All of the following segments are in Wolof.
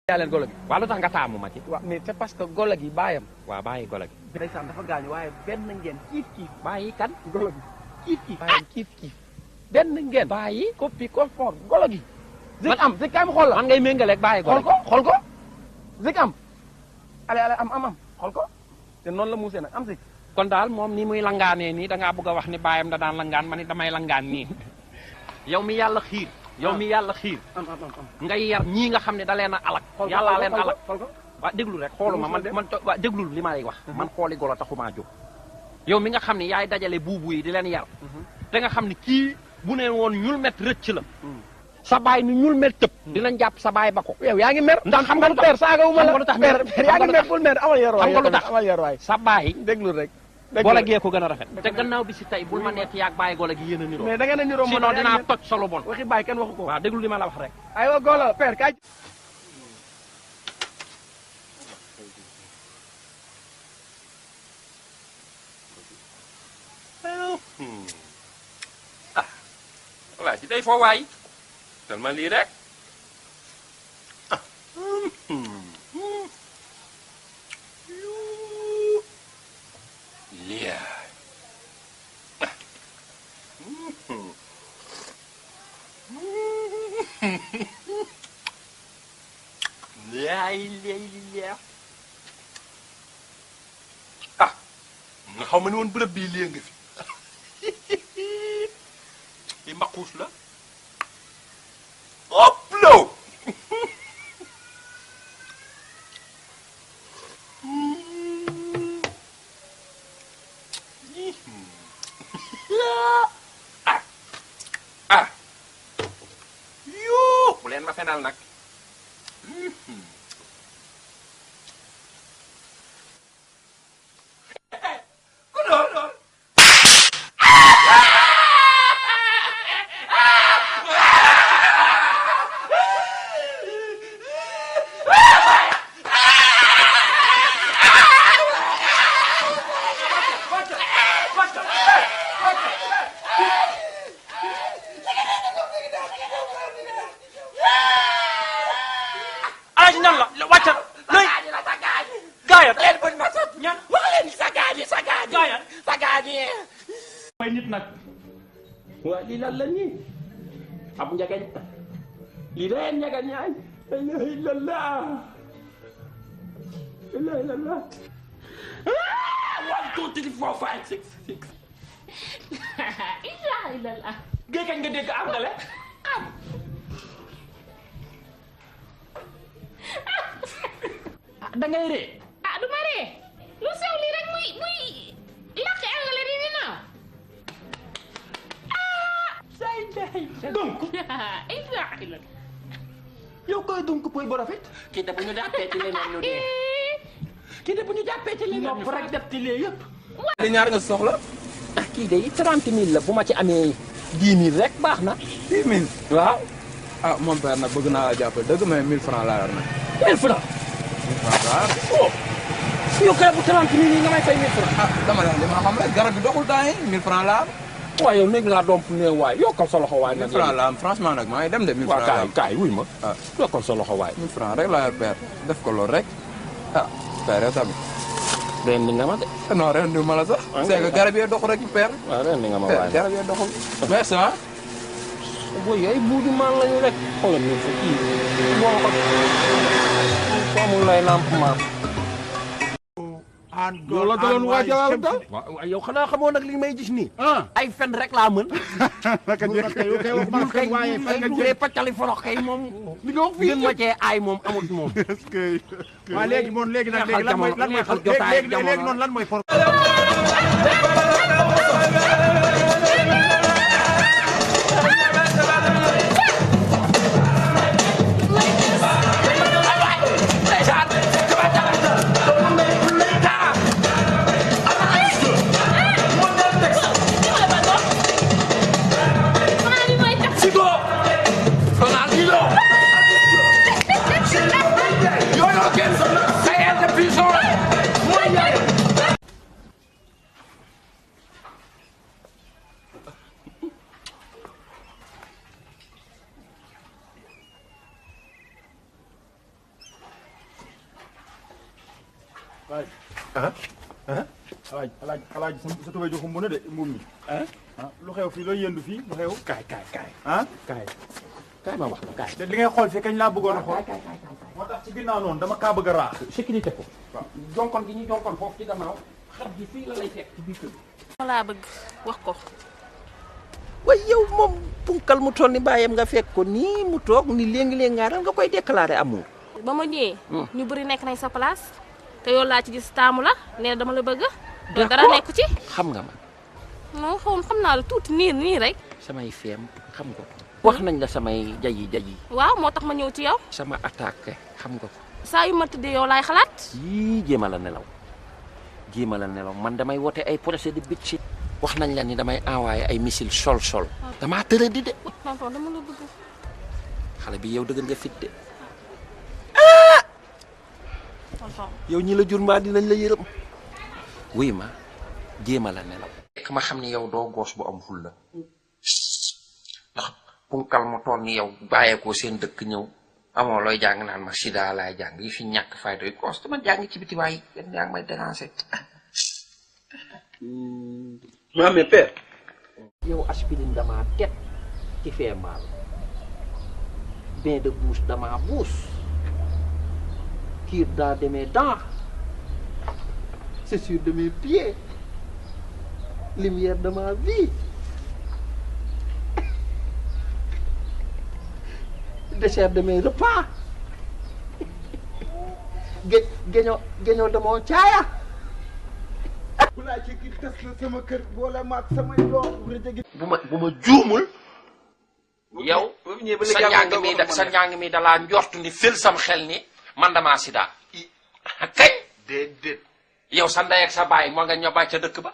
yaa leen golo gi. waaw lu tax nga taamu ma ci. waaw mais c'est parce que golo gi baayam. waaw bàyyi golo gi. ndeysaan dafa gaañu waaye benn ngeen kiif bàyyi kan. golo gi kiif baayam kiif benn ngeen. bàyyi koppi confort golo gi. zik am zik am xool la man ngay méngaleeg bàyyi golo gi. xool ko zik am. ale am xool ko te noonu la muusee nag am zik. kon daal moom ni muy langaanee nii da ngaa bëgg a wax ni baayam da daan langaan ma ni damay langaan nii. yow mi yàlla xiir. yow mi yàlla xiir. ngay yar ñii nga xam ne da leen a alak. yàllaa leen alak waaw déglu rek xooluma man waa déglul li ma lay wax. man xooli golo taxumaa jóg. yow mi nga xam ne yaay dajale buubu yi di leen yar. te nga xam ne kii bu ne woon ñul met rëcc la. sa baay ni ñul met tëb. dinañ jàpp sa baay ba ko. yow yaa ngi mer. ndax xam nga lu tax père saaga wu ma la xam nga lu tax yaa ngi mer bul mer amal yor waay. xam nga lu tax amal yor waay. sa baay. déglul rek. golo gee ko gën a rafet. te gannaaw bi si tey bul ma neeti yaag bàyyi golo gi yéen a niroo. mais da ngeen a niroo mën sinon dinaa toj solo bon. waxi baay kenn waxu ko. waaw déglu li ma la wax rek. aywa golo père kaay. voilà ci day foo waay dal ma lii rek lii laay leex nga xaw ma ne woon bërëb bii lée nga fi li mbaquus la hop lo yoo bu leen ma fenal nag aji nan la wàccal lay gaayat leen buñ ma sot ñan wax leen sa gaayat sa gaani mooy nit nag waa lii lan la nii ab njagañ lii dayeen njagañ ñaay la ilaha illallah la ilaha illallah 1 2 3 4 5 6 ilaha illallah géej kañ nga dégg angale da ngay ree du ma ree lu sew lii rek muy làkk angale di ni naaw say day donc ilaha illallah yow koy donc poy bu rafet kii de bu ñu jàppee ci leneen ñu dee kii de bu ñu jàppee ci leneen ñu rek def ci lee yëpp li ñaar nga soxla. kii de 30 000 la bu ma ci amee 10 000 rek baax na 10 000. waaw ah mon père nag bëgg naa la jàppale dëgg mais 1000 francs laa yor nag. 1000 francs 1000 francs laa yor. oh yow kay bu 30 000 yi nga may fay 1000 francs ah dama la li ma xam rek garab bi doxul temps yi 1000 francs laa am. waaw yow néeg laa domp ne waay yokkal sa loxo waay 1000 francs laa am franchement nag maa ngi dem de 1000 francs laa am. kaay wuy ma ah yokkal sa loxo waay 1000 francs rek laa yor père def ko loolu rek ah père yow tamit. ren di nga ma de non ren du ma la sax. c'est que garab yee doxul rek père. waaw ren di nga ma waay garab yee doxul. merci ah. booy yooyu buuju maan lañu rek xoolal ñu fa kii boo ko amul lay lamp maan yow la daloon waajal dal. waaw yow xanaa xamoo nag li may gis nii ah ay fen rek laa mën naka njëkk yow kay wax ma fen waaye fen nga dee paccali forox kay moom li nga wax fii gën ma cee aay moom amut moom est-ce que waa léegi moom léegi nag léegi lan mooy neexal jotaay léegi léegi noonu lan mooy for alaaj sa tubay joxum mu ne de mbuum mi lu xew fii looy yëndu fii lu xew kaay ma wax la kaay. te li ngay xool fii kañ laa bëggoon a xool moo tax ci ginnaaw noonu dama kaa bëgg a raax sécurité ko. waaw jonkon gi ñu jonkon foofu ci gannaaw xat gi fii la lay fekk ci biir kër gi. laa bëgg wax ko. waaye yow moom punkal mu toll ni bàyyam nga fekk ko nii mu toog ni léegi-léegi nga koy déclaré amour. ba ma ñëwee. ñu bëri nekk nañ sa place. te yow laa ci gis taamu la nee dama la bëgg. d'accord dara nekk ci. xam nga ma. non xam naa la tuuti nii rek. samay feem xam nga ko. wax nañ la samay jayi. waaw moo tax ma ñëw ci yow. sama attaque xam nga ko. saa yu ma tëddee yow laay xalaat. yii jéem a la nelaw man damay wote ay procès de bitchit. wax nañ la ni damay envoyé ay missile sol. damaa tëra di de. tonton dama la bëgg. xale bi yow dëgër nga fit de. tonton. yow ñi la jur mbaa dinañ la yërëm. wuy ma jéem a la nelaw. fekk ma xam ni yow doo goos bu am ful la. ndax punkal mu toll ni yow bàyyeekoo seen dëkk ñëw amoo looy jàng naan ma sida laay jàng yi fi ñàkk fayda yi goos dama jàng ci biti waay yéen yaa ngi may déranger. maa mais père. yow aspirine damaa tet ci fee mal bain de bouche damaa buus cure-dent de mes dents chaussure de mes pieds lumière de ma vie dessert de mes repas géñoo de mon caaya. laa ci gi tas la sama kër boole maag samay doom bu ma juumul yow sa njàng mi dalaa njortu ni fël sam xel ni man damaa sida kañ déedéet yow sa ndey ak sa baay moo nga ñobaay ca dëkk ba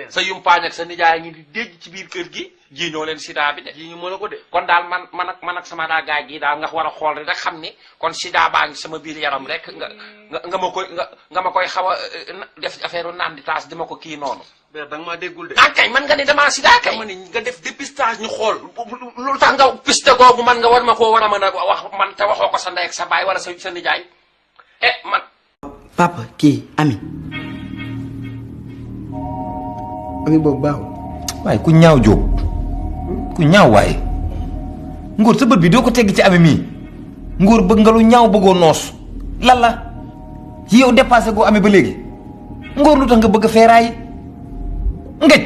sa yumpaañ ak sa nijaay ngi di dégg ci biir kër gi ji ñoo leen sida bi de ji ñu mën a ko de kon daal man ak sama daa gaay gi daal nga war a xool rek xam ni kon sida baa ngi sama biir yaram rek nga ma koy xaw a def affaire naan di taas di ma ko kii noonu. père da nga maa déggul de. kay man nga ni damaa sida kay. dama ni nga def dépistage ñu xool. lu tax nga piste googu man nga war ma koo war a mën a wax man te waxoo ko sa ndey ak sa baay wala sa nijaay man. papa kii ami boobu baaxul. waaye ku ñaaw jóob ku ñaaw waaye ngóor sa bët bi doo ko tegg ci ami mii ngóor bëgg nga lu ñaaw bëggoo noos lan la yow dépassé goo ami ba léegi ngóor lu tax nga bëgg a feeraay ngëj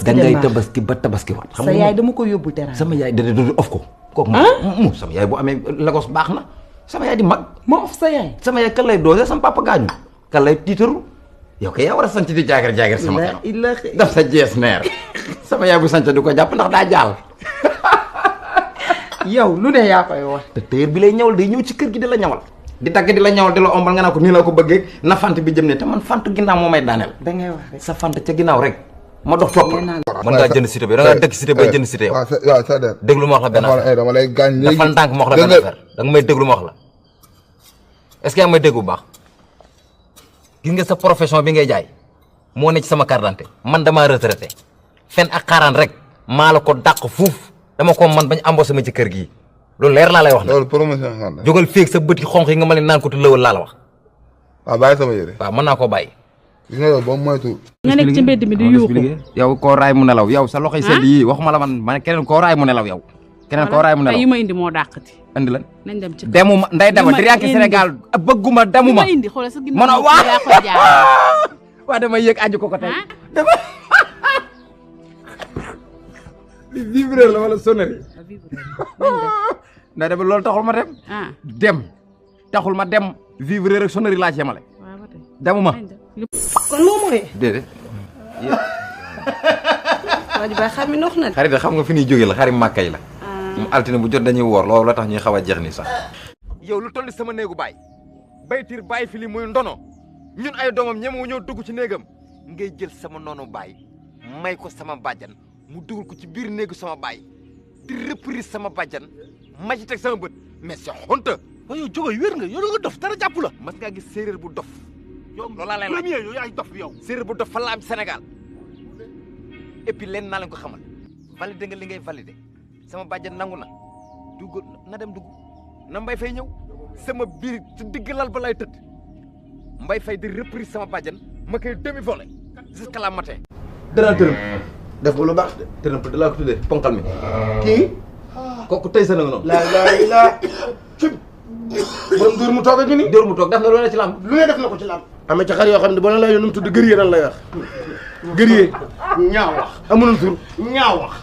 da ngay tabaski ba tabaski waat sa yaay dama ko yóbbu teraanga. sama yaay da of ko kooku mu sama yaay bu amee lagos baax na sama yaay di mag moo of sa yaay. sama yaay kan lay doose sama papa gaañu kan lay tiitaru yow kay yaa war a sant di jaagar sama kanam daf sa jees neer sama yaay bu sant du ko jàpp ndax daa jaal yow lu ne yaa koy wax. te téer bi lay ñawal day ñëw ci kër gi di la ñawal di tagg di la ñawal di la ombal nga naa ko nii la ko bëggee na fant bi jëm ne te man fant ginnaaw moo may daaneel da ngay wax rek sa fant ca ginnaaw rek ma dox topp mën ngaa jënd cité bi da ngaa dëkk cité bay jënd cité yow waaw ça de déglu ma wax la benn affaire dama lay gaañ léegi dafa ndànk ma wax la benn affaire da nga may déglu ma wax la est-ce que yaa may dégg bu baax gis nga sa profession bi ngay jaay moo ne ci sama carte d'identité man damaa retraité fen ak xaaraan rek maa la ko dàq fuuf dama ko man bañ embauché ma ci kër gii loolu leer laa lay wax na loolu promotion xam na jógal féeg sa bët yi xonq yi nga ma leen naan ko te lëwal laa la wax waaw bàyyi sama yére waaw mën naa koo bàyyi gis nga yow ba moytu nga nekk ci mbedd mi di yuuxu yow koo raay mu nelaw yow sa loxoy sedd yi waxuma la man keneen koo raay mu nelaw yow keneen koo raay mu nelaw yi ma indi moo dàqati andi lan nañ dem ci demuma nday dama di riyanke Sénégal bëgguma demuma ma indi xoolal sa ginnaaw mën a waa yaa koy jaar waa dama yëg aju ko tey dama li vibreur la wala sonnerie nday dama loolu taxul ma dem dem taxul ma dem vibreur ak sonnerie laa ci yemale demuma kon moo mooy. déedéet waa ji ba xam mi nox na. xarit xam nga fi ñuy jóge la xarit màkka yi la mu altine bu jot dañuy woor loolu la tax ñuy xaw a jeex nii sax yow lu toll sama néegu baay baytiir bàyyi fi li muy ndono ñun ay doomam ñemewu ñëw dugg ci néegam ngay jël sama noonu baay may ko sama bàjjan mu dugal ko ci biir néegu sama baay di reprise sama bàjjan ma ci teg sama bët mais c'est honte waaye yow jógoy wér nga yow da nga dof dara jàpp la. mas ngaa gis séeréer bu dof yow loolu laa lay laaj premier yow yaay dof yow. séeréer bu dof fan la am Sénégal et puis leen naa leen ko xamal validé nga li ngay validé sama bàjjan nangu na dugg na dem dugg na mbay fay ñëw sama biir ci digg lal ba lay tëdd Mbaye Faye di reprise sama bàjjan ma koy demi volé jusqu'à la matin. danaa tërëm def nga lu baax de tërëm da laa ko tuddee ponkal mi kii kooku tey sa na nga noonu laa cib borom dóor mu toog ak ni dóor mu toog def na lu ne ci lamb lu ne def na ko ci lamb am na ci xar yoo xam ne boo leen lay yoon nu mu tudd gërëyee lan lay wax gërëyee ñaaw wax amuloon tur ñaaw wax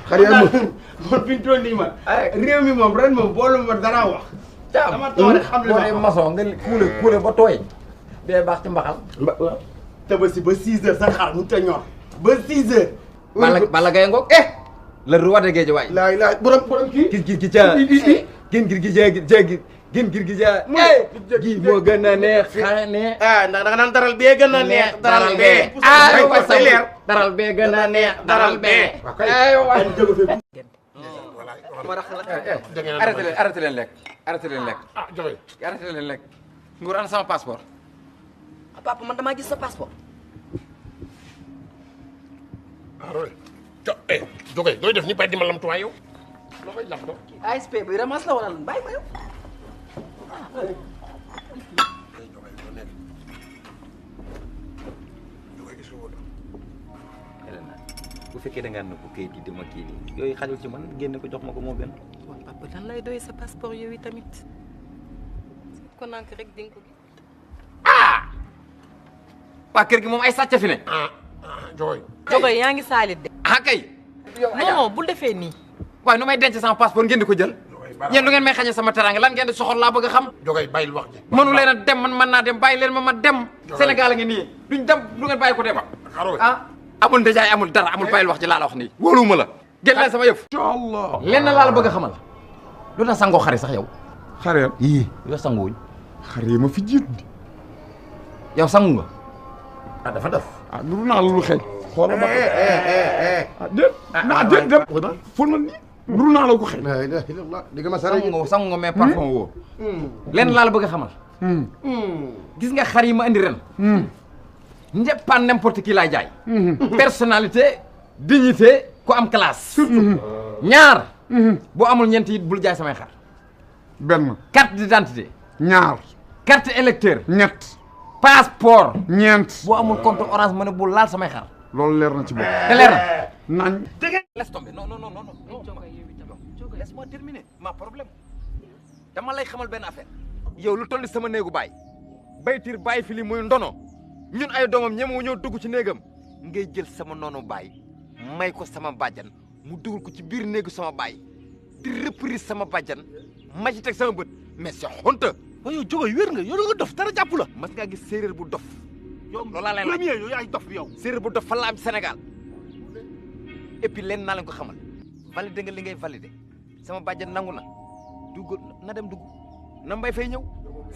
xar yi amul man fi ñu toll nii man réew mi moom ren moom boolu ma dara wax dama toog rek xam li ma maçon nga kuule ba tooy bee baax ci mbaxal te ba si ba 6 heures sa xar mu te ñor ba 6 heures bala gaye ngoog le roi de Guédiawaye la borom kii gin gi ja gin gi ja gin gi ja gi moo gën a neex xane ndax da nga naan daral bee gën a neex daral bee daral bee gën a neex daral bee arrêté leen lekk arrêté leen lekk arrêté leen lekk nguur ana sama passeport papa man damaa gis sa passeport. Jogay dooy def ni bay di ma lamtuwaay yow loo koy lam do ASP bi ramas la wala lan bàyyi ma yow. bu fekkee da ngaa nëbbu kayit yi dama kii nii yooyu xajul ci man génne ko jox ma ko moo gën. waaw papa lan lay doy sa passeport yooyu tamit ko nank rek di nga ko gis. waa kër gi moom ay sàcc fi ne. Jogoy yaa ngi saalit de. kay. non bul defee nii. waaye nu may denc sama passeport ngeen di ko jël. yéen lu ngeen may xañe sama teraanga lan ngeen di soxor laa bëgg a xam. Jogay bàyyil wax ji. mënu leen a dem man mën naa dem bàyyi leen ma dem. Sénégal a ngi nii duñ dem lu ngeen bàyyi ko dem. amul ndajaay amul dara amul bàyyil wax ji laa la wax nii. wóoluwuma la. jël leen sama yëf. Allah lenn laa la bëgg a xamal. lu tax sangoo xari sax yow. xareel yii lu tax sanguwuñ. xaree ma fi jiitu di. yow sangu nga. dafa def nuru naa lu xeeñ xoolal ma déet dem fol ma nii nuru naa la ko xeeñ la ilaha illallah digga ma sara sangu nga mais parfum woo lenn laa la bëgg a xamal gis nga xar yi ma indi ren ñëppaan n'importe qui laay jaay personnalité dignité ku am classe surtout ñaar boo amul ñeent it bul jaay samay xar benn carte d'identité ñaar carte électeur ñett passeport ñeent boo amul compte orange ma ne bu laal samay xar loolu leer na ci bopp te leer na nañ laisse tomber non laisse-moi terminer ma problème dama lay xamal benn affaire yow lu toll sama néegu baay baytir bàyyi fi li muy ndono ñun ay doomam ñemewu ñëw dugg ci néegam ngay jël sama noonu baay may ko sama bàjjan mu dugal ko ci biir néegu sama baay di reprise sama bàjjan ma ci teg sama bët mais c'est honte waaye yow Jogoy wér nga yow da nga dof dara jàpp la mas ngaa gis séeréer bu dof yow loolaa leen premier yow yaay dof bi yow séeréer bu dof fan la am Sénégal et puis leen naa leen ko xamal validé nga li ngay validé sama bàjjan nangu na dugg na dem dugg na Mbaye Faye ñëw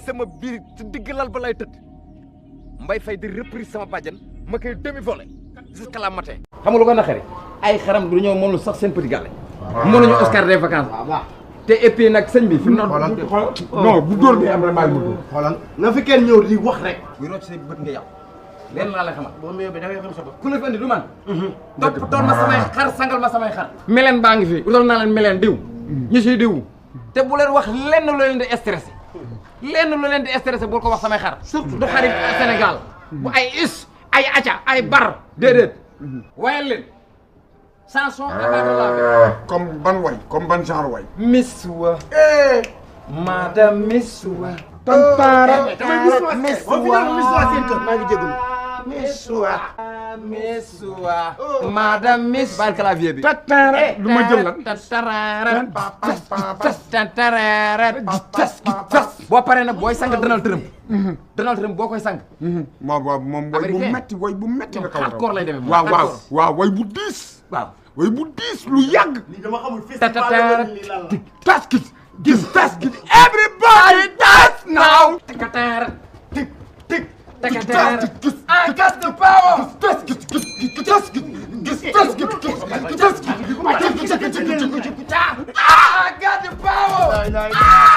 sama biir ci digg lal ba lay tëdd Mbaye Faye di reprise sama bàjjan ma koy demi volé jusqu'à la matin. xam nga lu ko naqari ay xaram du ñëw mënul sax seen petit gàlle. mënuñu Oscar des vacances. te et puis nag sëñ bi fi mu non bu dóor bi am rek bàyyi mu dóor xoolal na fi kenn ñëw di wax rek bu rocc say bët nga yàqu leen laa lay xamal boo meew bi da ngay xam sa bopp ku la fi andi du man topp toon ma samay xar sangal ma samay xar meleen baa ngi fi utal naa leen meleen diw ñu siy diw te bu leen wax lenn lu leen di stressé lenn lu leen di stressé bul ko wax samay xar surtout du xarit Sénégal bu ay is ay aca ay bar déedéet wayal leen chanson comme ban way comme ban genre way Miswa madame Miswa tantara Miswa madame Miss bal clavier bi tantara lu ma jël la boo paree nag booy sang Donald Trump Donald Trump boo koy sang moom way bu metti way bu metti nga kaw hardcore lay demee waaw way bu diis waaw way bu diis lu yàgg lii dama xamul taskit gis taskit everybody dance now I got the power I got the power